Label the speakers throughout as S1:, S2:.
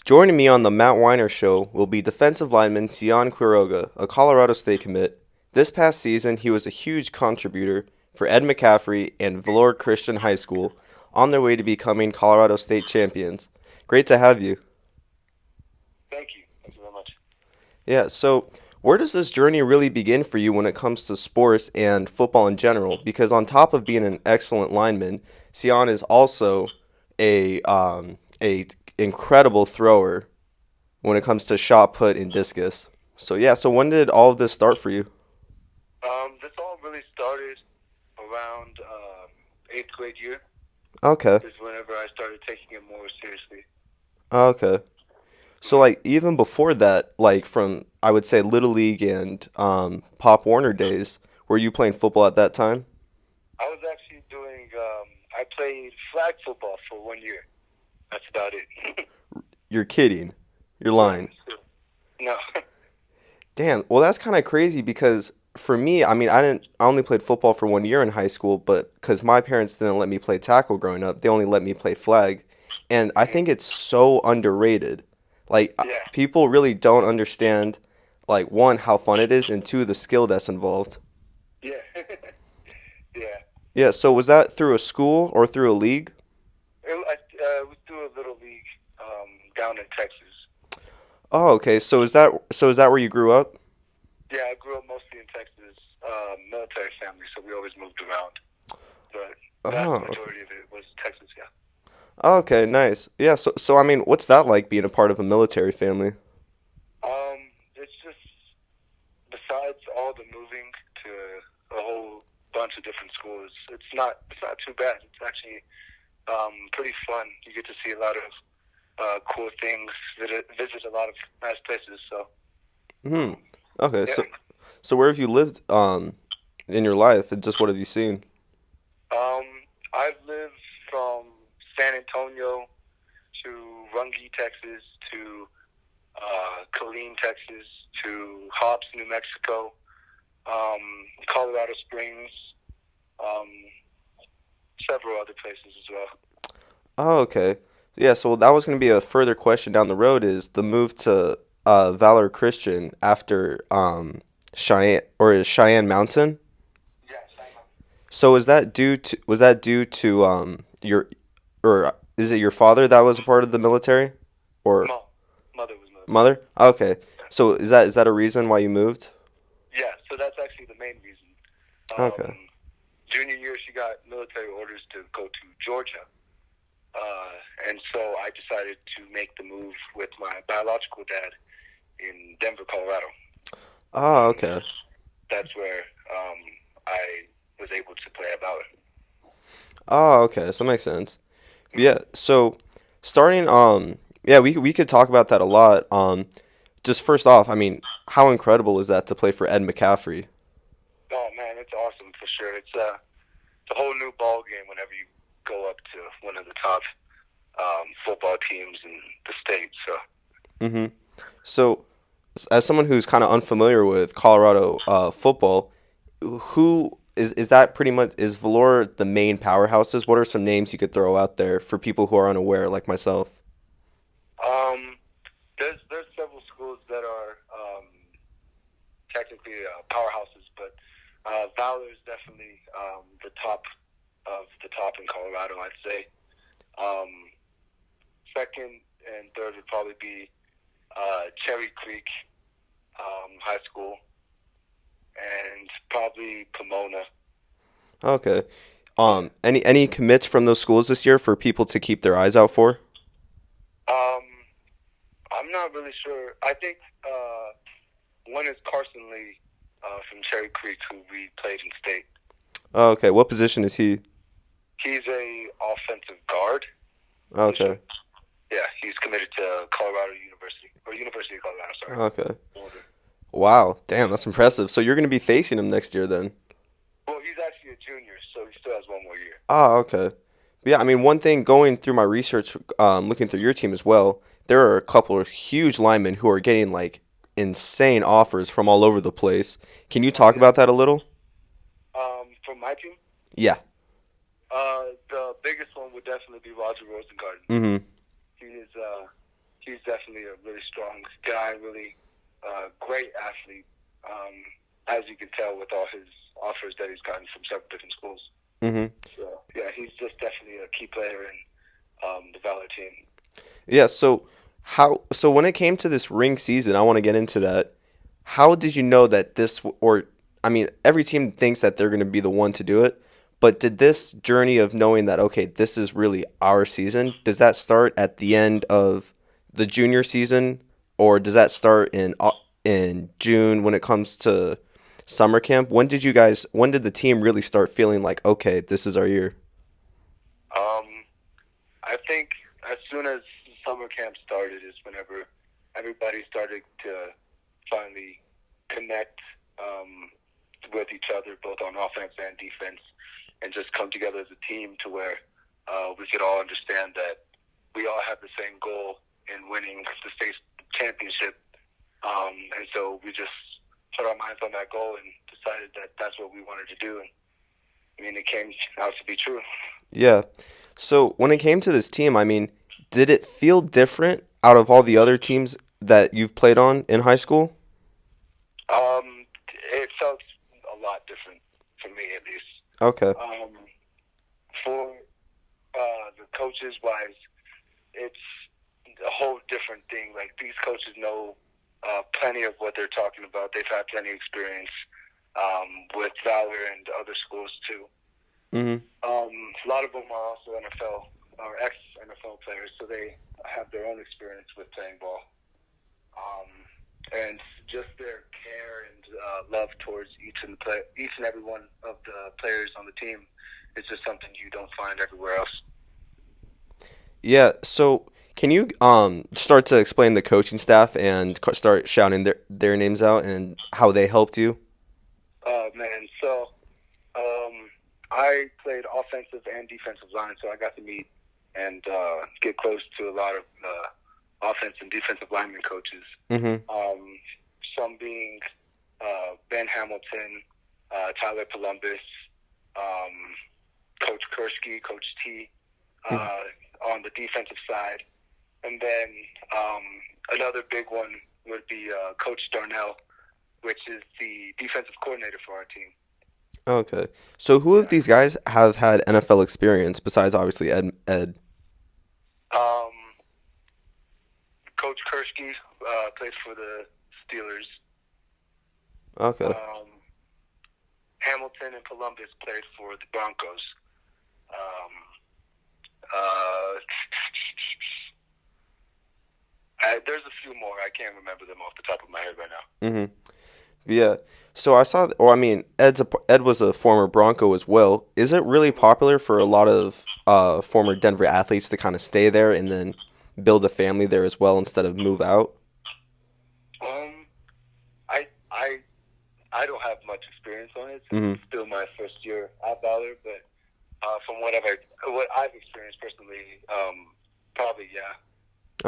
S1: Joining me on the Matt Weiner Show will be defensive lineman Cian Quiroga, a Colorado State commit. This past season, he was a huge contributor for Ed McCaffery and Valor Christian High School on their way to becoming Colorado State champions. Great to have you.
S2: Thank you. Thank you very much.
S1: Yeah, so where does this journey really begin for you when it comes to sports and football in general? Because on top of being an excellent lineman, Cian is also a incredible thrower when it comes to shot put and discus. So yeah, so when did all of this start for you?
S2: This all really started around eighth grade year.
S1: Okay.
S2: Is whenever I started taking it more seriously.
S1: Okay. So
S2: hmm
S1: like even before that, like from I would say Little League and Pop Warner days, were you playing football at that time?
S2: I was actually doing. I played flag football for 1 year. That's about it.
S1: You're kidding. You're
S2: yeah.
S1: lying.
S2: No.
S1: Damn. Well, that's kind of crazy because for me, I mean, I only played football for 1 year in high school, but because my parents didn't let me play tackle growing up, they only let me play flag, and I think it's so underrated. Like
S2: yeah.
S1: people really don't understand, like one, how fun it is, and two, the skill that's involved.
S2: Yeah. yeah.
S1: Yeah. So was that through a school or through a league?
S2: I was through a little league down in Texas.
S1: Oh, okay. So is that where you grew up?
S2: Yeah, I grew up mostly in Texas, military family, so we always moved around. But vast
S1: Oh, okay.
S2: majority of it was Texas. Yeah.
S1: Okay, nice. Yeah. So I mean, what's that like being a part of a military family?
S2: It's just besides all the moving to a whole bunch of different schools, it's not too bad. It's actually pretty fun. You get to see a lot of cool things, visit a lot of nice places. So
S1: Hmm. Okay.
S2: yeah,
S1: So where have you lived in your life, and just what have you seen?
S2: um, I've lived from San Antonio to Runge, Texas, to Killeen, Texas, to Hobbs, New Mexico, um, Colorado Springs, um, several other places as well.
S1: Oh, okay. Yeah, so that was going to be a further question down the road is the move to Valor Christian after Cheyenne or is Cheyenne Mountain?
S2: Yes, I know.
S1: So is that due to was that due to your or is it your father that was a part of the military or
S2: Mother was military.
S1: mother? Okay. So is that a reason why you moved?
S2: Yeah, so that's actually the main reason.
S1: Okay.
S2: Junior year, she got military orders to go to Georgia. And so I decided to make the move with my biological dad in Denver, Colorado.
S1: Oh,
S2: And
S1: okay.
S2: that's where I was able to play about it.
S1: Oh, okay. So that makes sense. Yeah, so starting yeah, we could talk about that a lot. Just first off, I mean, how incredible is that to play for Ed McCaffrey?
S2: Oh, man, it's awesome for sure. It's a whole new ball game whenever you go up to one of the top football teams in the state. So,
S1: Hmm. So, as someone who's kind of unfamiliar with Colorado football, who is that pretty much is Valor the main powerhouses? What are some names you could throw out there for people who are unaware, like myself?
S2: um, there's several schools that are technically powerhouses, but Valor is definitely the top of the top in Colorado, I'd say. Um, second and third would probably be Cherry Creek High School and probably Pomona.
S1: Okay.
S2: Yeah.
S1: Any commits from those schools this year for people to keep their eyes out for?
S2: Um, I'm not really sure. I think one is Carson Lee from Cherry Creek, who we played in state.
S1: Oh, okay. What position is he?
S2: He's a offensive guard position.
S1: Okay.
S2: Yeah, he's committed to Colorado University or University of Colorado. Sorry.
S1: Okay.
S2: Boulder.
S1: Wow. Damn, that's impressive. So you're going to be facing him next year then?
S2: Well, he's actually a junior, so he still has 1 more year.
S1: Oh, okay. But yeah, I mean, one thing going through my research, looking through your team as well, there are a couple of huge linemen who are getting like insane offers from all over the place. Can you
S2: Oh
S1: talk
S2: yeah.
S1: about that a little?
S2: From my team,
S1: Yeah.
S2: the biggest one would definitely be Roger Rosengarten.
S1: Mm-hmm.
S2: He is he's definitely a really strong guy, really great athlete, as you can tell with all his offers that he's gotten from several different schools.
S1: Mm-hmm.
S2: So, yeah, he's just definitely a key player in the Valor team.
S1: Yeah. So when it came to this ring season, I want to get into that. How did you know that or I mean, every team thinks that they're going to be the one to do it, but did this journey of knowing that okay, this is really our season, does that start at the end of the junior season, or does that start in June when it comes to summer camp? When did the team really start feeling like okay, this is our year?
S2: Um, I think as soon as summer camp started is whenever everybody started to finally connect with each other, both on offense and defense, and just come together as a team to where we could all understand that we all have the same goal in winning the state championship. And so we just put our minds on that goal and decided that that's what we wanted to do. And I mean, it came out to be true.
S1: Yeah. So when it came to this team, I mean, did it feel different out of all the other teams that you've played on in high school?
S2: It felt a lot different for me, at least.
S1: Okay.
S2: For the coaches wise, it's a whole different thing. Like, these coaches know plenty of what they're talking about. They've had plenty of experience with Valor and other schools too.
S1: Mm-hmm.
S2: A lot of them are also NFL or ex-NFL players, so they have their own experience with playing ball. And just their care and love towards each and every one of the players on the team is just something you don't find everywhere else.
S1: Yeah. So can you start to explain the coaching staff and start shouting their names out and how they helped you?
S2: Man, so I played offensive and defensive line, so I got to meet and get close to a lot of offensive and defensive lineman coaches.
S1: Mm-hmm.
S2: Some being Ben Hamilton, Tyler Columbus, Coach Kursky, Coach T on the defensive side. And then another big one would be Coach Darnell, which is the defensive coordinator for our team.
S1: Okay. So who of these guys have had NFL experience besides obviously Ed?
S2: Coach Kursky plays for the Steelers.
S1: Okay.
S2: Hamilton and Columbus played for the Broncos. There's a few more. I can't remember them off the top of my head right now.
S1: Mm-hmm. Yeah. So I saw, or I mean, Ed was a former Bronco as well. Is it really popular for a lot of former Denver athletes to kind of stay there and then build a family there as well instead of move out?
S2: I don't have much experience on it.
S1: Mm-hmm.
S2: It's still my first year at Valor, but from what I've experienced personally, probably yeah.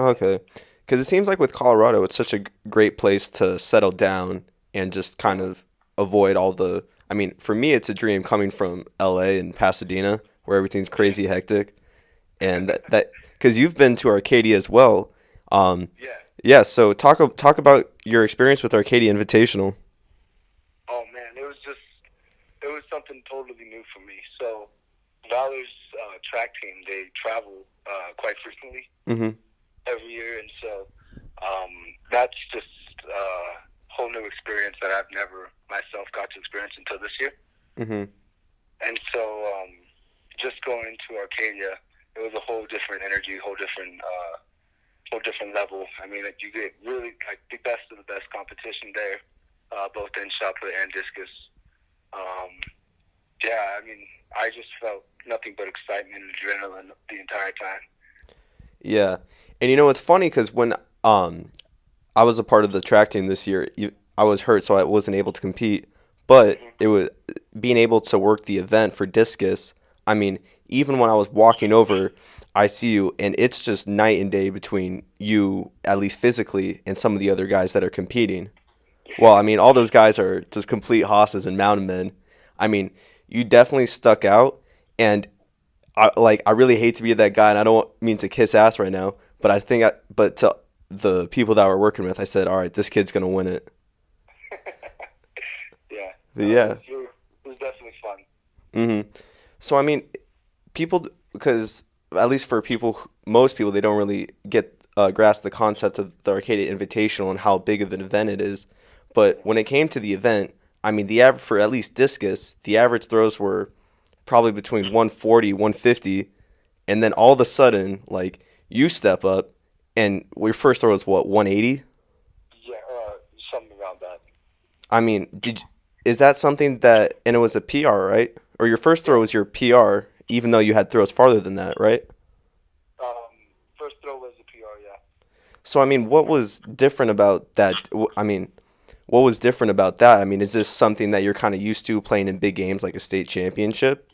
S1: Okay. Because it seems like with Colorado, it's such a great place to settle down and just kind of avoid all the. I mean, for me, it's a dream coming from LA and Pasadena, where everything's crazy hectic, and that because you've been to Arcadia as well.
S2: Yeah.
S1: Yeah. So talk about your experience with Arcadia Invitational.
S2: Oh man, it was something totally new for me. So Valor's track team, they travel quite frequently.
S1: Mm-hmm.
S2: Every year, and so that's just a whole new experience that I've never myself got to experience until this year.
S1: Mm-hmm.
S2: And so just going to Arcadia, it was a whole different energy, whole different level. I mean, like, you get really like the best of the best competition there, both in shot put and discus. Yeah, I mean, I just felt nothing but excitement and adrenaline the entire time.
S1: Yeah. And you know, it's funny because when I was a part of the track team this year, I was hurt, so I wasn't able to compete. But it was being able to work the event for discus. I mean, even when I was walking over, I see you, and it's just night and day between you, at least physically, and some of the other guys that are competing. Well, I mean, all those guys are just complete hosses and mountain men. I mean, you definitely stuck out, and I really hate to be that guy, and I don't mean to kiss ass right now, but but to the people that we're working with, I said, all right, this kid's gonna win it.
S2: Yeah,
S1: But yeah.
S2: it was definitely fun.
S1: hmm So I mean, people, because at least for people, most people, they don't really get grasp the concept of the Arcadia Invitational and how big of an event it is. But when it came to the event, I mean, the average for at least discus, the average throws were probably between 140, 150, and then all of a sudden, like you step up, and your first throw was what, 180?
S2: Yeah, something around that.
S1: I mean, is that something that, and it was a PR, right? Or your first throw
S2: Yeah.
S1: was your PR, even though you had throws farther than that, right?
S2: First throw was a PR. Yeah.
S1: So I mean, what was different about that? I mean, what was different about that? I mean, is this something that you're kind of used to playing in big games like a state championship?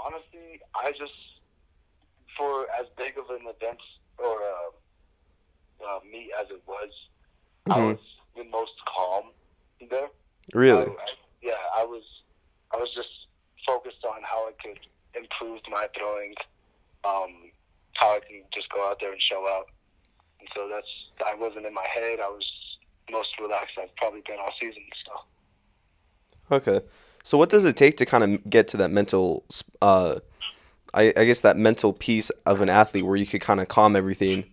S2: Honestly, I just for as big of an event or meet as it was, I
S1: hmm
S2: was the most calm there.
S1: Really?
S2: Yeah, I was just focused on how I could improve my throwing, how I can just go out there and show out. And so I wasn't in my head. I was most relaxed I've probably been all season. So
S1: Okay. So what does it take to kind of get to that mental, I guess that mental piece of an athlete where you could kind of calm everything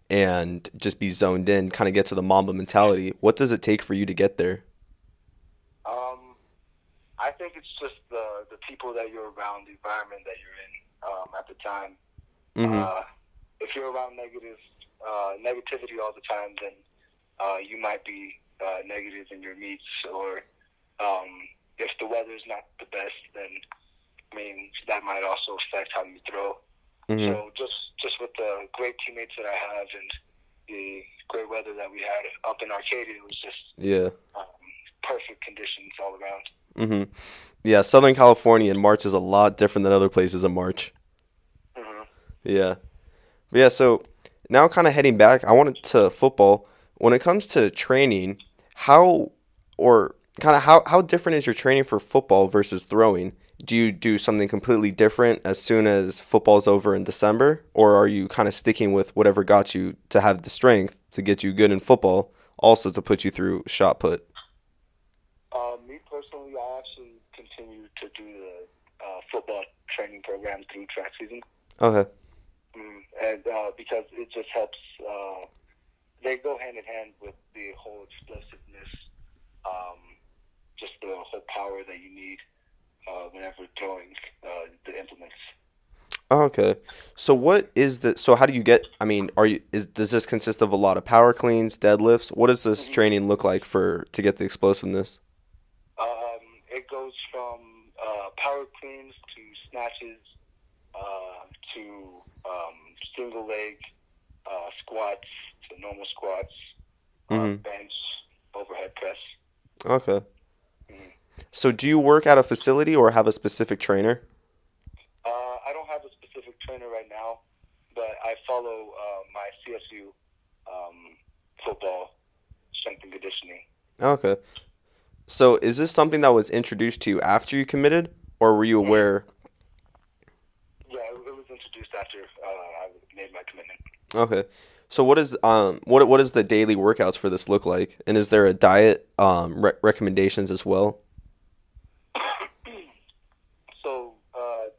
S1: and just be zoned in, kind of get to the Mamba mentality? What does it take for you to get there?
S2: um, I think it's just the people that you're around, the environment that you're in at the time.
S1: hmm
S2: Uh, if you're around negativity all the time, then you might be negative in your meets, or if the weather's not the best, then I mean that might also affect how you throw.
S1: hmm
S2: So just with the great teammates that I have and the great weather that we had up in Arcadia, it was just
S1: Yeah.
S2: um, perfect conditions all around.
S1: hmm Yeah, Southern California in March is a lot different than other places in March.
S2: Hmm.
S1: Yeah. But yeah, so now kind of heading back, I wanted to football. When it comes to training, how or kind of how different is your training for football versus throwing? Do you do something completely different as soon as football's over in December, or are you kind of sticking with whatever got you to have the strength to get you good in football, also to put you through shot put?
S2: Me personally, I actually continue to do the football training program through track season.
S1: Okay.
S2: And because it just helps, they go hand in hand with the whole explosiveness, um, just the whole power that you need whenever throwing the implements.
S1: Oh, okay. So what is the so how do you get I mean, are you is does this consist of a lot of power cleans, deadlifts? What does this
S2: Mm-hmm.
S1: training look like for to get the explosiveness?
S2: It goes from power cleans to snatches to single leg squats to normal squats,
S1: Mhm.
S2: bench, overhead press.
S1: Okay.
S2: Mhm.
S1: So do you work at a facility or have a specific trainer?
S2: I don't have a specific trainer right now, but I follow my CSU football strength and conditioning.
S1: Okay. So is this something that was introduced to you after you committed or were you
S2: Mhm.
S1: aware?
S2: Yeah, it was introduced after I made my commitment.
S1: Okay. So what is the daily workouts for this look like? And is there a diet recommendations as well?
S2: So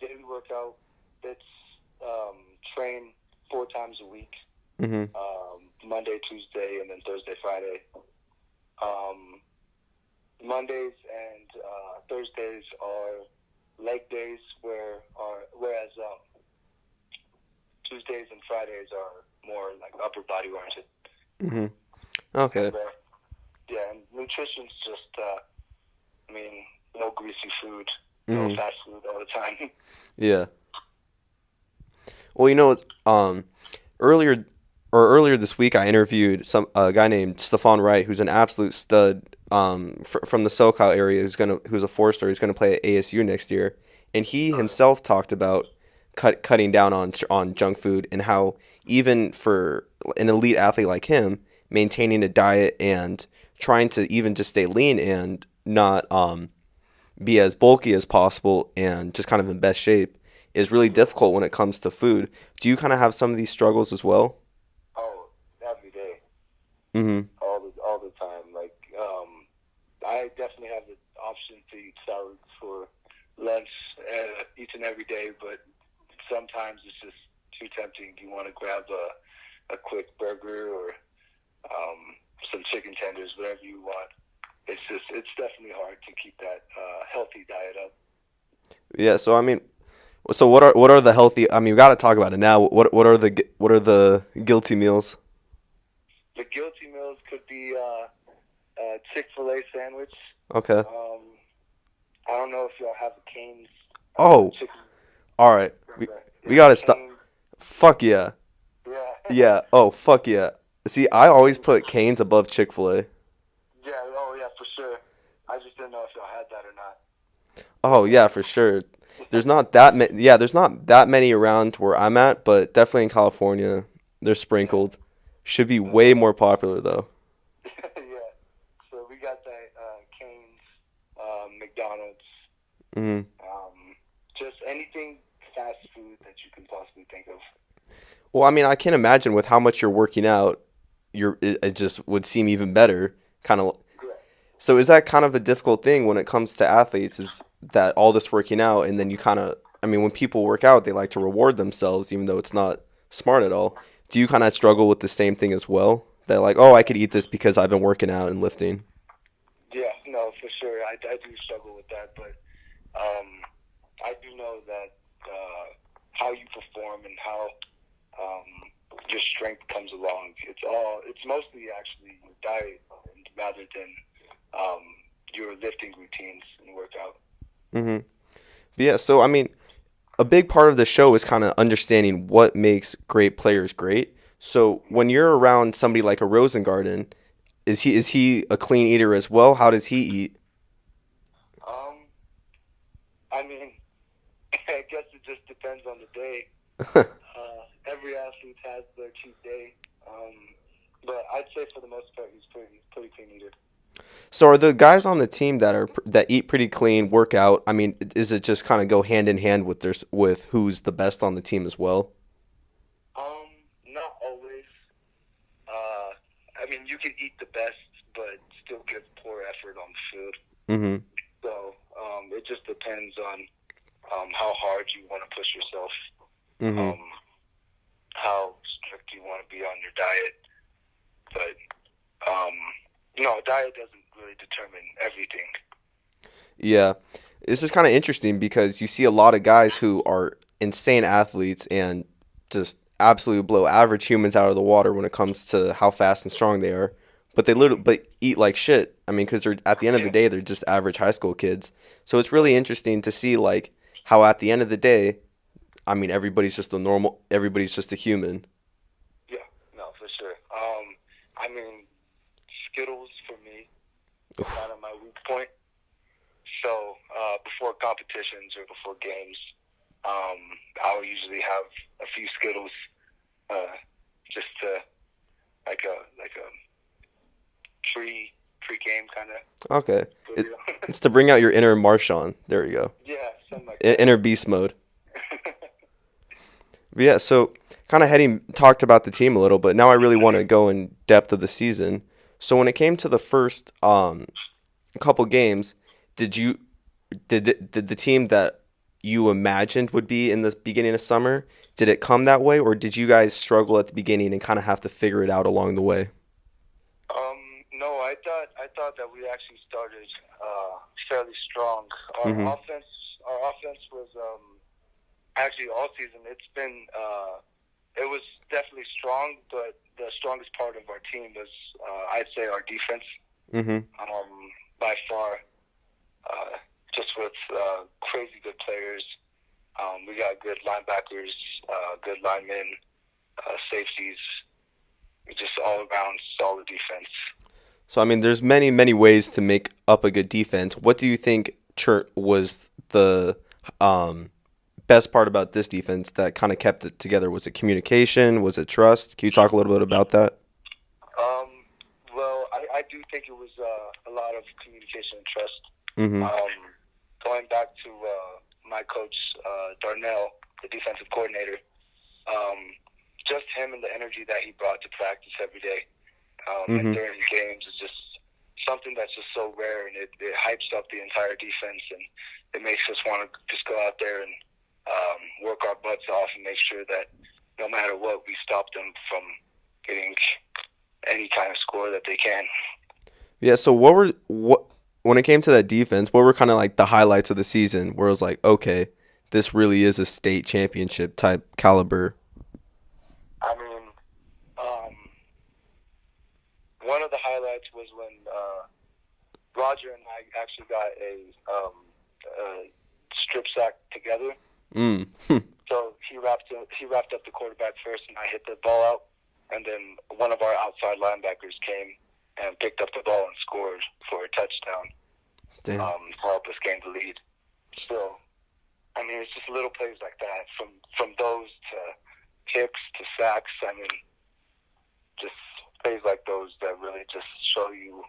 S2: daily workout, it's train 4 times a week,
S1: Mhm.
S2: Monday, Tuesday, and then Thursday, Friday. Um, Mondays and Thursdays are leg days, whereas Tuesdays and Fridays are more like upper body oriented.
S1: Mhm. Okay.
S2: And yeah, and nutrition's just, I mean, no greasy food, no
S1: Mhm.
S2: fast food all the time.
S1: Yeah. Well, earlier earlier this week, I interviewed a guy named Stefan Wright, who's an absolute stud from the SoCal area, who's a four-star. He's gonna play at ASU next year, and he
S2: Okay.
S1: himself talked about cutting down on junk food and how even for an elite athlete like him, maintaining a diet and trying to even just stay lean and not be as bulky as possible and just kind of in best shape is really difficult when it comes to food. Do you kind of have some of these struggles as well?
S2: Oh,
S1: Mm-hmm.
S2: all the time. Like I definitely have the option to eat salads for lunch each and every day, but sometimes it's just too tempting. You want to grab a quick burger or um, some chicken tenders, whatever you want. It's definitely hard to keep that healthy diet up.
S1: Yeah. So I mean, so what are the healthy? I mean, we got to talk about it now. What are the guilty meals?
S2: The guilty meals could be a Chick-fil-A sandwich.
S1: Okay.
S2: Um, I don't know if y'all have a Cane's
S1: Oh,
S2: chicken
S1: all right.
S2: burger.
S1: We
S2: Yeah,
S1: got to stop.
S2: Cane's.
S1: Fuck yeah.
S2: Yeah.
S1: Yeah. Oh, fuck yeah. See, I always put Cane's above Chick-fil-A.
S2: Yeah, oh yeah, for sure. I just didn't know if y'all had that or not.
S1: Oh yeah, for sure. There's not that many around where I'm at, but definitely in California, they're sprinkled. Should be way more popular though.
S2: Yeah. So we got that Cane's, McDonald's,
S1: Hmm.
S2: just anything fast food that you can possibly think of.
S1: Well, I mean, I can't imagine with how much you're working out, it just would seem even better. Kind of.
S2: Yeah.
S1: So is that kind of a difficult thing when it comes to athletes? Is that all this working out, and then you kind of, I mean, when people work out, they like to reward themselves, even though it's not smart at all. Do you kind of struggle with the same thing as well? That like, oh, I could eat this because I've been working out and lifting.
S2: Yeah, no, for sure. I do struggle with that, but um, I do know that how you perform and how your strength comes along. It's mostly actually your diet rather than um, your lifting routines and workout.
S1: Hmm. But yeah, so I mean, a big part of the show is kind of understanding what makes great players great. So when you're around somebody like a Rosengarten, is he a clean eater as well? How does he eat?
S2: Um, I mean, I guess it just depends on the day. Every athlete has their cheat day, but I'd say for the most part he's pretty clean eater.
S1: So are the guys on the team that eat pretty clean, work out? I mean, is it just kind of go hand in hand with with who's the best on the team as well?
S2: Not always. Uh, I mean, you can eat the best, but still give poor effort on the field.
S1: Mm-hmm.
S2: So it just depends on how hard you want to push yourself,
S1: Mm-hmm.
S2: um, how strict you want to be on your diet. But diet doesn't really determine everything.
S1: Yeah, this is kind of interesting because you see a lot of guys who are insane athletes and just absolutely blow average humans out of the water when it comes to how fast and strong they are. But they literally but eat like shit. I mean, because they're at the end of the
S2: Yeah.
S1: day, they're just average high school kids. So it's really interesting to see like how at the end of the day, I mean, everybody's just a human.
S2: Yeah, no, for sure. I mean, Skittles for me are kind of my weak point. So before competitions or before games, I'll usually have a few Skittles, just to like a pre-game kind
S1: Okay,
S2: of
S1: it,
S2: deal.
S1: it's to bring out your inner Marshawn. There you go,
S2: Yeah, something like that.
S1: inner beast mode. But yeah, so kind of heading talked about the team a little, but now I really want to go in depth of the season. So when it came to the first couple games, did you did the team that you imagined would be in the beginning of summer, did it come that way, or did you guys struggle at the beginning and kind of have to figure it out along the way?
S2: No, I thought that we actually started fairly strong. Our
S1: Mm-hmm.
S2: offense, our offense was actually all season. It was definitely strong, but the strongest part of our team was, I'd say, our defense.
S1: Mm-hmm.
S2: By far, just with crazy good players. We got good linebackers, good linemen, safeties. Just all around solid defense.
S1: So I mean, there's many ways to make up a good defense. What do you think was the um, best part about this defense that kind of kept it together? Was it communication? Was it trust? Can you talk a little bit about that?
S2: Um, well, I do think it was a lot of communication and trust.
S1: Mm-hmm.
S2: Going back to my coach, Darnell, the defensive coordinator, just him and the energy that he brought to practice every day. and
S1: Mm-hmm.
S2: during games is just something that's just so rare, and it hypes up the entire defense, and it makes us want to just go out there and work our butts off and make sure that no matter what, we stop them from getting any kind of score that they can.
S1: Yeah. So what when it came to that defense? What were kind of like the highlights of the season where it was like, okay, this really is a state championship type caliber?
S2: I mean, um, one of the highlights was when Roger and I actually got a strip sack together.
S1: Mm.
S2: So he wrapped up the quarterback first, and I hit the ball out, and then one of our outside linebackers came and picked up the ball and scored for a touchdown
S1: Damn.
S2: to help us gain the lead. So, I mean, it's just little plays like that, from those to kicks to sacks. I mean, just plays like those that really just show you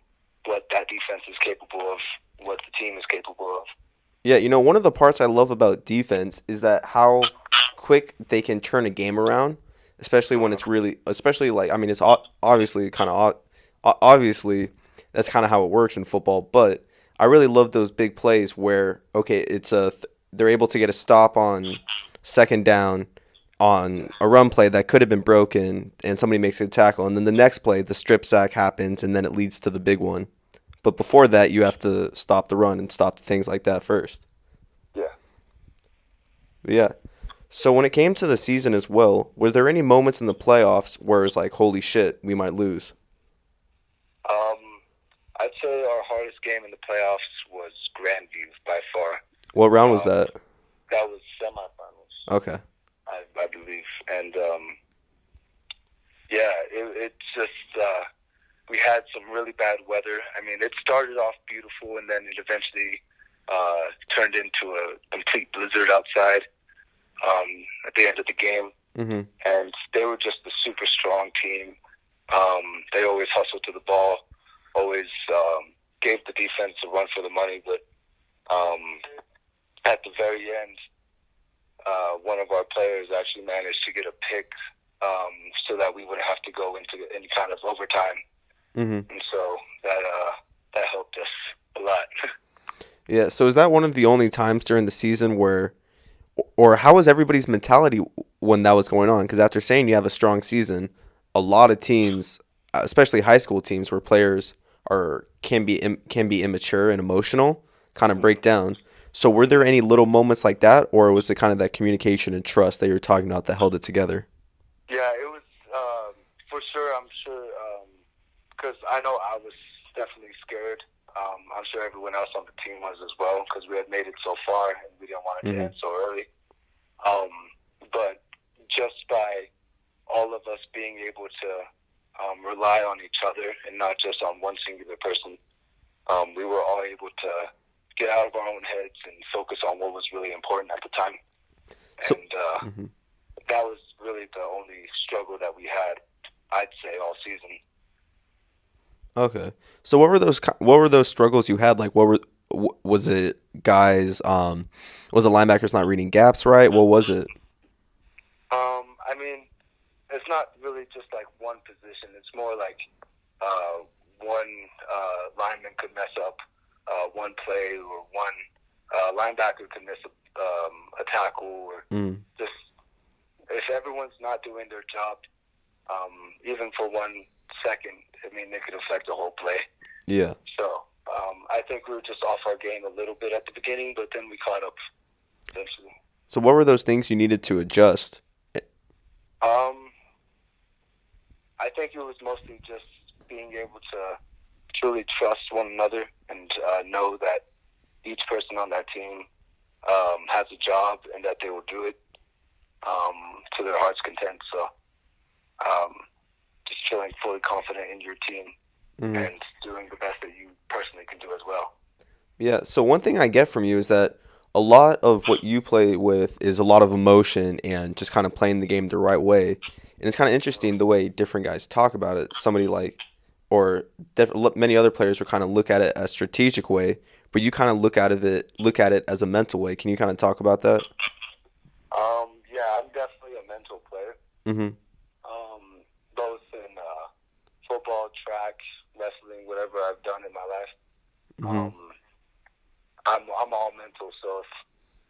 S2: what that defense is capable of, what the team is capable of.
S1: Yeah, one of the parts I love about defense is that how quick they can turn a game around, especially when it's really, especially like, I mean, it's obviously kind of, obviously that's kind of how it works in football, but I really love those big plays where, okay, they're able to get a stop on second down on a run play that could have been broken and somebody makes a tackle, and then the next play, the strip sack happens, and then it leads to the big one. But before that, you have to stop the run and stop things like that first.
S2: Yeah.
S1: But yeah. So when it came to the season as well, were there any moments in the playoffs where it's like, holy shit, we might lose?
S2: Um, I'd say our hardest game in the playoffs was Grandview by far.
S1: What round was that?
S2: That was semifinals,
S1: Okay.
S2: I believe, and yeah, it just we had some really bad weather. I mean, it started off beautiful, and then it eventually turned into a complete blizzard outside at the end of the game.
S1: Mm-hmm.
S2: And they were just a super strong team. They always hustled to the ball, always gave the defense a run for the money. But at the very end, one of our players actually managed to get a pick so that we wouldn't have to go into any kind of overtime.
S1: Mm-hmm.
S2: And so that helped us a lot.
S1: Yeah, so is that one of the only times during the season where, or how was everybody's mentality when that was going on? Because after saying you have a strong season, a lot of teams, especially high school teams, where players can be immature and emotional, kind of break down. So were there any little moments like that, or was it kind of that communication and trust that you were talking about that held it together?
S2: Yeah, it was for sure. I'm sure because I know I was definitely scared. I'm sure everyone else on the team was as well because we had made it so far and we didn't want it to end so early. But just by all of us being able to rely on each other and not just on one singular person, we were all able to get out of our own heads and focus on what was really important at the time.
S1: So,
S2: And that was really the only struggle that we had, I'd say, all season.
S1: okay. So what were those struggles you had? Like was it guys was it linebackers not reading gaps right? What was it?
S2: I mean, it's not really just like one position. It's more like one lineman could mess up one play, or one linebacker could miss a tackle, or just if everyone's not doing their job, even for 1 second, I mean, it could affect the whole play.
S1: Yeah.
S2: So I think we were just off our game a little bit at the beginning, but then we caught up eventually.
S1: So what were those things you needed to adjust?
S2: I think it was mostly just being able to truly trust one another and know that each person on that team has a job and that they will do it to their heart's content. So just feeling fully confident in your team and doing the best that you personally can do as well.
S1: Yeah, so one thing I get from you is that a lot of what you play with is a lot of emotion and just kind of playing the game the right way. And it's kind of interesting the way different guys talk about it. Somebody like, or many other players will kind of look at it as a strategic way, but you kind of look at it as a mental way. Can you kind of talk about that?
S2: Yeah, I'm definitely a mental player.
S1: Mm-hmm.
S2: Both in football,
S1: Mm-hmm.
S2: Um, I'm all mental, so if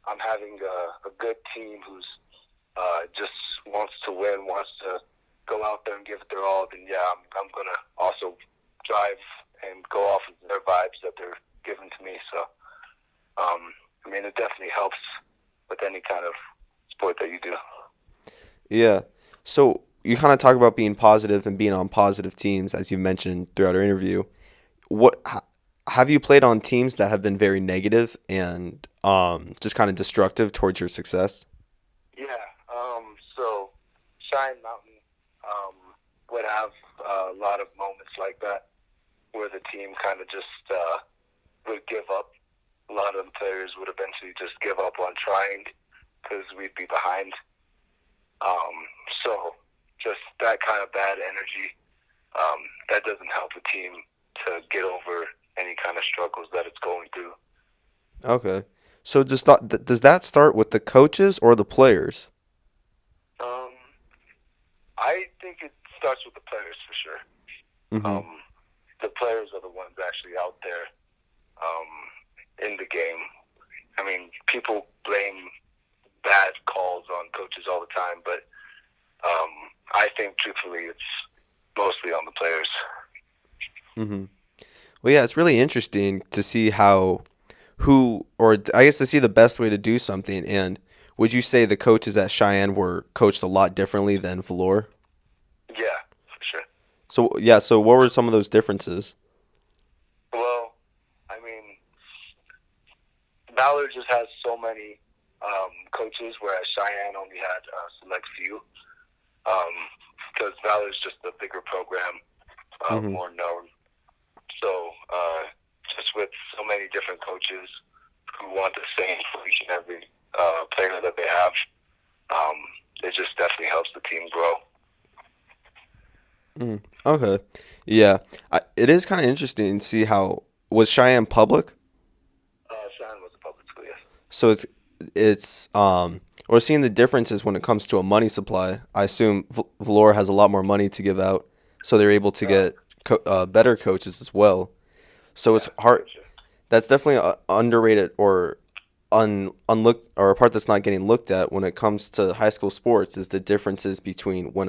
S2: I'm having a good team who's just wants to win, wants to go out there and give it their all, then yeah, I'm gonna also drive and go off of their vibes that they're giving to me. So, I mean, it definitely helps with any kind of sport that you do.
S1: Yeah. So you kind of talk about being positive and being on positive teams, as you mentioned throughout our interview. Have you played on teams that have been very negative and just kind of destructive towards your success?
S2: Yeah. So Cheyenne Mountain um, would have a lot of moments like that where the team kind of just would give up. A lot of the players would eventually just give up on trying because we'd be behind. Um, so just that kind of bad energy, that doesn't help a team to get over any kind of struggles that it's going through.
S1: Okay. So does that start with the coaches or the players?
S2: Um, I think it starts with the players for sure.
S1: Mm-hmm.
S2: The players are the ones actually out there in the game. I mean, people blame bad calls on coaches all the time, but I think truthfully it's mostly on the players.
S1: Mm-hmm. Well, yeah, it's really interesting to see or I guess to see the best way to do something. And would you say the coaches at Cheyenne were coached a lot differently than Valor?
S2: Yeah, for sure.
S1: So yeah, so what were some of those differences?
S2: Well, I mean, Ballard just has so many coaches, whereas Cheyenne only had a select few. Because Valor's just a bigger program,
S1: Mm-hmm.
S2: more known. So just with so many different coaches who want the same for each and every player that they have, it just definitely helps the team grow.
S1: Mm. Okay. Yeah. It is kind of interesting to see how was Cheyenne public?
S2: Cheyenne was a public school, yes.
S1: So we're seeing the differences when it comes to a money supply. I assume Valor has a lot more money to give out, so they're able to get better coaches as well. So
S2: Yeah,
S1: it's hard.
S2: for sure.
S1: That's definitely underrated or unlooked or a part that's not getting looked at when it comes to high school sports is the differences between when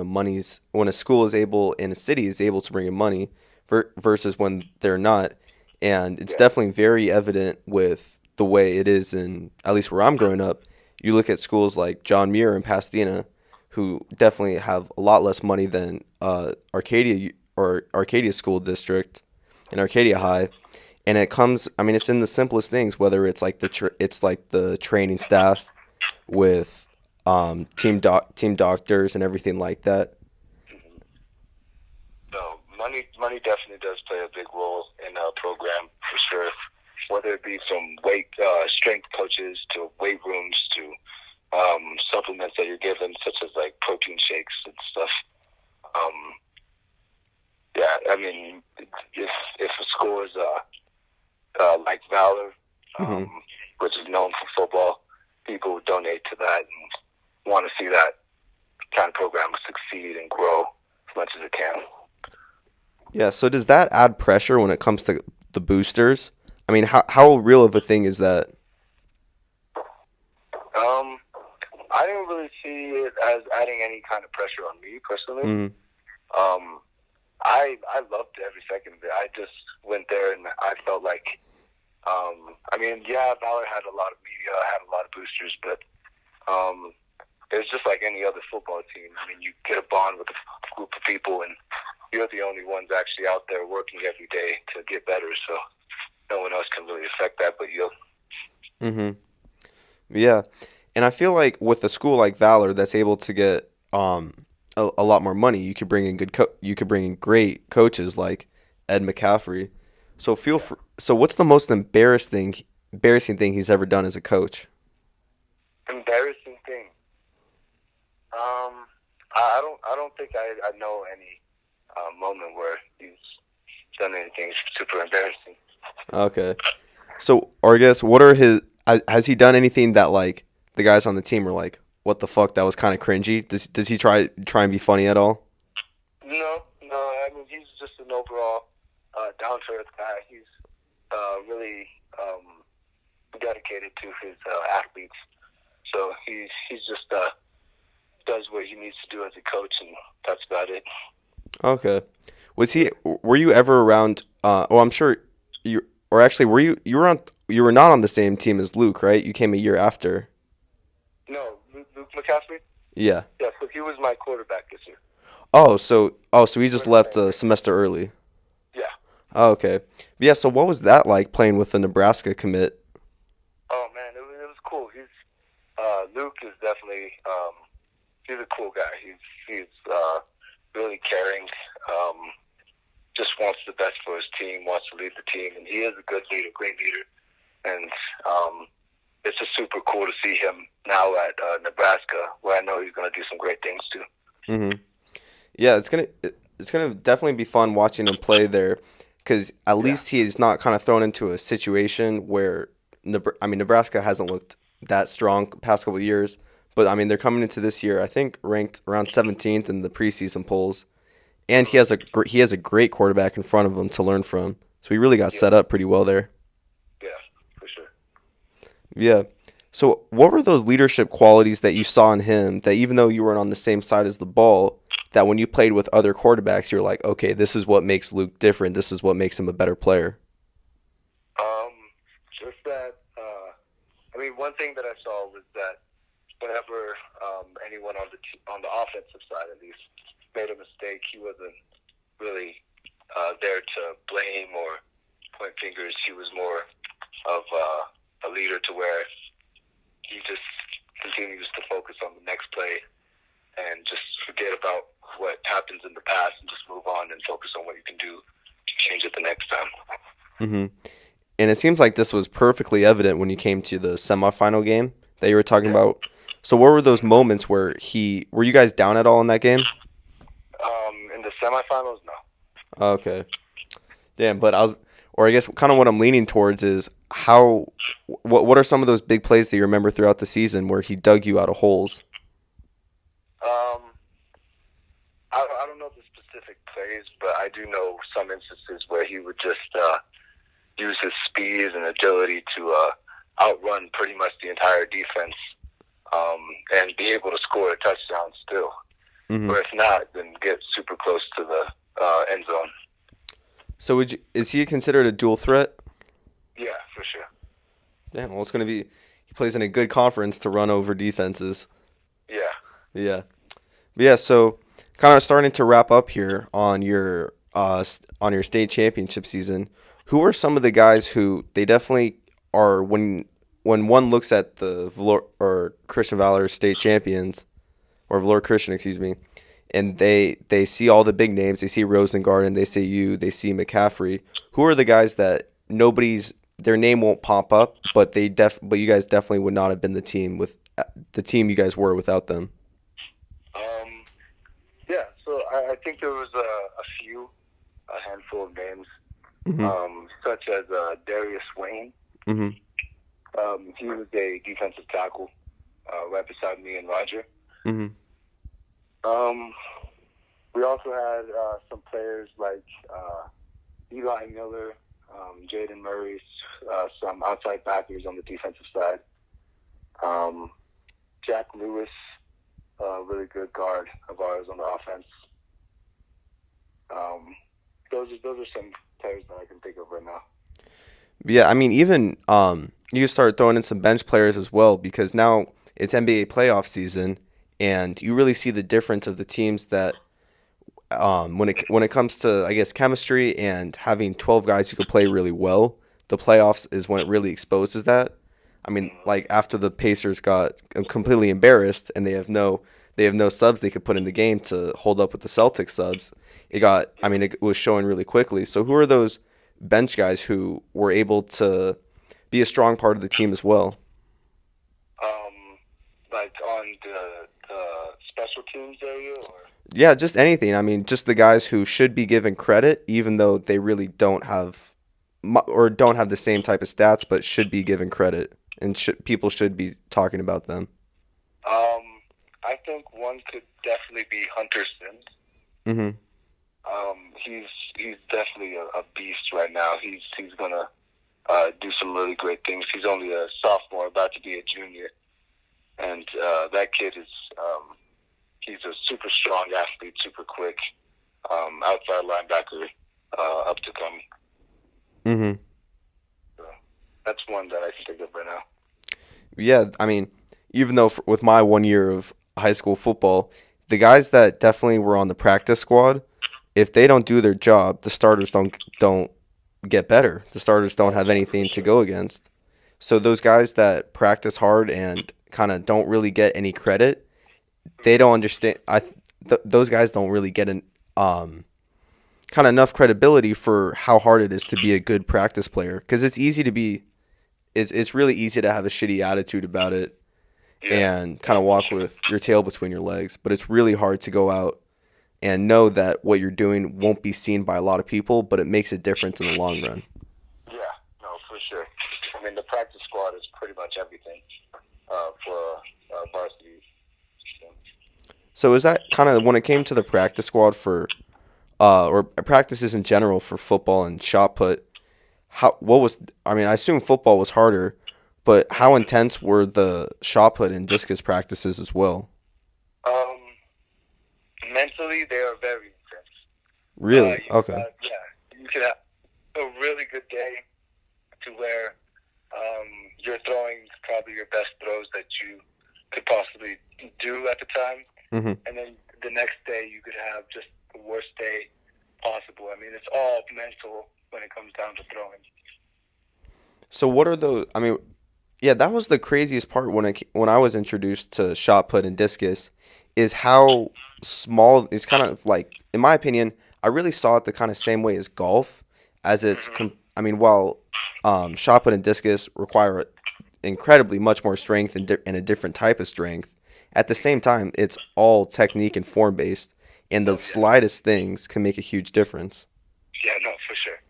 S1: a school is able and a city is able to bring in money versus when they're not, and it's
S2: Yeah,
S1: definitely very evident with the way it is in at least where I'm growing up. You look at schools like John Muir and Pasadena, who definitely have a lot less money than Arcadia School District and Arcadia
S2: yeah,
S1: High, and it comes. I mean, it's in the simplest things. Whether it's like it's like the training staff with team doctors and everything like that.
S2: hmm. No, money definitely does play a big role in a program for sure. Whether it be from weight strength coaches to weight rooms to supplements that you're given, such as like protein shakes and stuff. Um, yeah, I mean, if a school is like Valor,
S1: Hmm.
S2: which is known for football, people would donate to that and want to see that kind of program succeed and grow as much as it can.
S1: Yeah. So does that add pressure when it comes to the boosters? I mean, how real of a thing is that?
S2: Um, I didn't really see it as adding any kind of pressure on me personally.
S1: Hmm.
S2: Um, I loved every second of it. I just went there and I felt like, I mean, yeah, Valor had a lot of media, had a lot of boosters, but it was just like any other football team. I mean, you get a bond with a group of people, and you're the only ones actually out there working every day to get better. So no one else can really affect that but you.
S1: Hmm. Yeah, and I feel like with a school like Valor that's able to get a lot more money, you could bring in great coaches like Ed McCaffery.
S2: Yeah.
S1: So what's the most embarrassing thing he's ever done as a coach?
S2: Embarrassing thing. I don't think I know any moment where he's done anything super embarrassing.
S1: Okay. So, or I guess what are has he done anything that like the guys on the team are like, what the fuck, that was kind of cringy? Does he try and be funny at all?
S2: No. I mean, he's just an overall down to earth guy. He's really dedicated to his athletes. So he's just does what he needs to do as a coach, and that's about it.
S1: Okay. Was he? Were you ever around? Oh, I'm sure you. Or actually, were you? You were on. You were not on the same team as Luke, right? You came a year after.
S2: No, Luke McCaffery.
S1: Yeah.
S2: Yeah, so he was my quarterback this year.
S1: Oh, so he just
S2: We're in the
S1: left
S2: same
S1: a
S2: grade.
S1: semester early.
S2: Yeah.
S1: Oh, okay. Yeah. So what was that like playing with the Nebraska commit?
S2: Oh man, it was cool. Luke is definitely he's a cool guy. He's really caring. Just wants the best for his team. Wants to lead the team, and he is a good leader, great leader. And it's just super cool to see him now at Nebraska, where I know he's going to do some great things too.
S1: Mm-hmm. Yeah, it's gonna definitely be fun watching him play there, because at
S2: Yeah.
S1: least he's not kind of thrown into a situation where I mean Nebraska hasn't looked that strong past couple of years, but I mean they're coming into this year I think ranked around 17th in the preseason polls, and he has a great quarterback in front of him to learn from, so he really got
S2: Yeah.
S1: set up pretty well there.
S2: Yeah, for sure.
S1: Yeah. So what were those leadership qualities that you saw in him that even though you weren't on the same side as the ball, that when you played with other quarterbacks, you're like, okay, this is what makes Luke different. This is what makes him a better player.
S2: Um, just that. I mean, one thing that I saw was that whenever anyone on the offensive side at least made a mistake, he wasn't really there to blame or point fingers. He was more of a leader to where he just continues to focus on the next play and just forget about what happens in the past and just move on and focus on what you can do to change it the next time.
S1: hmm And it seems like this was perfectly evident when you came to the semifinal game that you were talking
S2: Yeah.
S1: about. So what were those moments where were you guys down at all in that game?
S2: In the semifinals, no.
S1: Okay. Damn, but or I guess kind of what I'm leaning towards is what are some of those big plays that you remember throughout the season where he dug you out of holes?
S2: Um, I don't know the specific plays, but I do know some instances where he would just use his speed and agility to outrun pretty much the entire defense and be able to score a touchdown still.
S1: hmm
S2: Or if not, then get super close to the end zone.
S1: So is he considered a dual threat?
S2: Yeah, for sure.
S1: Yeah, well, it's going to be. He plays in a good conference to run over defenses.
S2: Yeah.
S1: Yeah, but yeah. So, kind of starting to wrap up here on your state championship season. Who are some of the guys who they definitely are when one looks at the Valor or Christian Valor state champions or Valor Christian, excuse me, and they see all the big names. They see Rosengarten, they see you, they see McCaffery. Who are the guys that nobody's their name won't pop up, but but you guys definitely would not have been the team you guys were without them.
S2: Um, yeah, so I think there was a handful of names,
S1: Mhm.
S2: such as Darius Wayne.
S1: Mhm.
S2: He was a defensive tackle right beside me and Roger.
S1: Mhm.
S2: We also had some players like Eli Miller, Jaden Murray, some outside backers on the defensive side. Jack Lewis, a really good guard of ours on the offense. Those are some players that I can think of right now.
S1: Yeah, I mean, even you can start throwing in some bench players as well because now it's NBA playoff season, and you really see the difference of the teams that when it comes to I guess chemistry and having 12 guys who could play really well. The playoffs is when it really exposes that. I mean, like after the Pacers got completely embarrassed and they have no subs they could put in the game to hold up with the Celtics subs. It was showing really quickly. So who are those bench guys who were able to be a strong part of the team as well?
S2: Like on the special teams area, or
S1: Yeah, just anything. I mean, just the guys who should be given credit, even though they really don't have or don't have the same type of stats, but should be given credit, and people should be talking about them.
S2: I think one could definitely be Hunter Sims.
S1: Mhm.
S2: He's definitely a beast right now. He's gonna do some really great things. He's only a sophomore, about to be a junior, and that kid is he's a super strong athlete, super quick, outside linebacker, up to come.
S1: Mm-hmm.
S2: So that's one that I can think of right now.
S1: Yeah, I mean, even though with my 1 year of high school football, the guys that definitely were on the practice squad, if they don't do their job, the starters don't get better. The starters don't have
S2: For
S1: anything to
S2: sure.
S1: go against. So those guys that practice hard and kind of don't really get any credit, they don't understand. Those guys don't really get an kind of enough credibility for how hard it is to be a good practice player. Because it's really easy to have a shitty attitude about it
S2: Yeah,
S1: and kind
S2: no,
S1: of
S2: for
S1: walk
S2: sure.
S1: with your tail between your legs. But it's really hard to go out and know that what you're doing won't be seen by a lot of people, but it makes a difference in the long run.
S2: Yeah, no, for sure. I mean, the practice squad is pretty much everything for varsity.
S1: So is that kind of when it came to the practice squad for or practices in general for football and shot put? How what was I mean, I assume football was harder, but how intense were the shot put and discus practices as well?
S2: Um, Mentally, they are very intense.
S1: Really? Okay.
S2: You could have a really good day to where you're throwing probably your best throws that you could possibly do at the time,
S1: Mhm.
S2: and then the next day you could have just the worst day possible. I mean, it's all mental when it comes down to throwing.
S1: So what are those? I mean, yeah, that was the craziest part when I was introduced to shot put and discus, is how small it's kind of like. In my opinion, I really saw it the kind of same way as golf, as I mean, while shot put and discus require incredibly much more strength and a different type of strength. At the same time, it's all technique and form based, and the
S2: Oh yeah,
S1: slightest things can make a huge difference.
S2: yeah, no, for sure.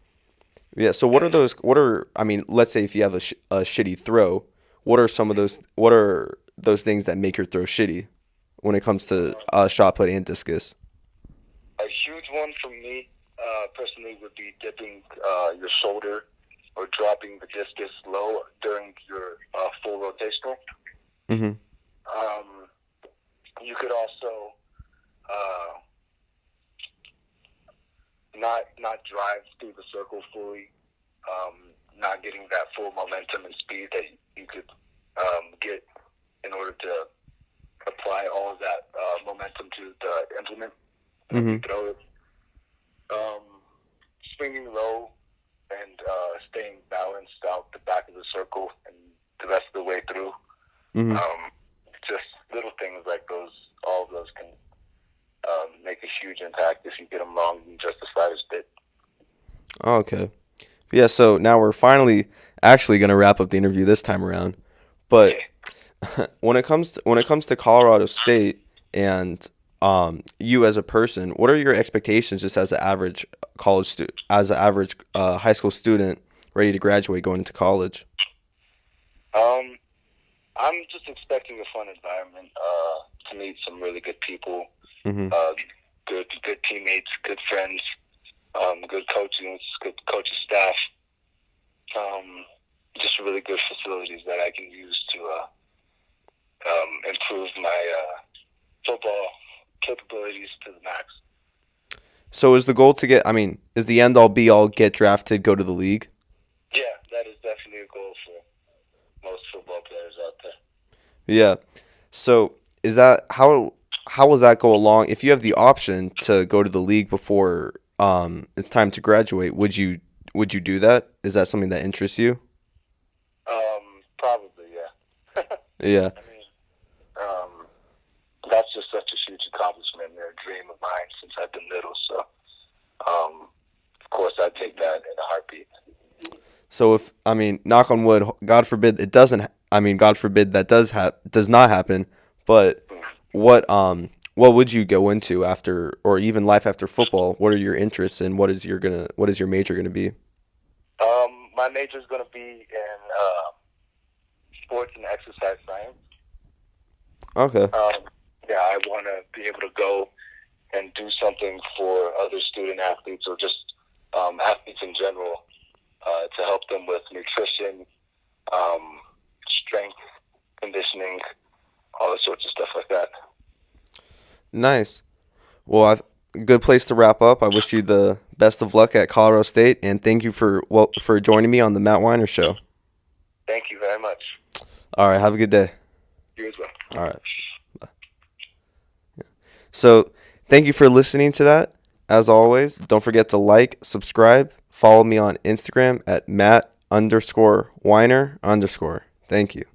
S1: Yeah. So what are
S2: And
S1: those? What are I mean? Let's say if you have a shitty throw, what are some of those? What are those things that make your throw shitty when it comes to shot put and discus?
S2: a huge one for me personally would be dipping your shoulder or dropping the discus low during your full rotational.
S1: Mm-hmm.
S2: Um, you could also uh, not drive through the circle fully, not getting that full momentum and speed that you could get in order to apply all of that momentum to the implement when you
S1: Mm-hmm.
S2: throw it. Um, Swinging low and staying balanced out the back of the circle and the rest of the way through.
S1: Mm-hmm.
S2: Um, just little things like those, all of those can make a huge impact if you get them wrong in just the slightest bit.
S1: Oh, okay. Yeah. So now we're finally actually gonna wrap up the interview this time around.
S2: Yeah.
S1: But when it comes to Colorado State and you as a person, what are your expectations just as an average as an average high school student ready to graduate going into college?
S2: Um, I'm just expecting a fun environment to meet some really good people,
S1: Mm-hmm.
S2: uh, good teammates, good friends, good coaching staff, just really good facilities that I can use to improve my football capabilities to the max.
S1: So is the goal to get? I mean, is the end all be all get drafted, go to the league?
S2: Yeah, that is definitely a goal for most football players out there.
S1: Yeah. So is that how will that go along? If you have the option to go to the league before it's time to graduate, would you do that? Is that something that interests you?
S2: Probably, yeah.
S1: Yeah.
S2: I mean, that's just such a huge accomplishment and a dream of mine since I've been little. So, of course, I'd take that in a heartbeat.
S1: So if I mean, knock on wood, God forbid it doesn't. I mean, God forbid that does not happen. But what would you go into after, or even life after football? What are your interests and what is your major gonna be?
S2: My major is going to be in sports and exercise science.
S1: Okay.
S2: Yeah, I want to be able to go and do something for other student athletes or just athletes in general to help them with nutrition, strength, conditioning, all the sorts of stuff like that.
S1: Nice. Well, good place to wrap up. I wish you the best of luck at Colorado State, and thank you for joining me on the Matt Weiner Show.
S2: Thank you very much.
S1: All right, have a good day.
S2: You as well.
S1: All right. Bye. So, thank you for listening to that. As always, don't forget to like, subscribe, follow me on Instagram at Matt_Weiner_. Thank you.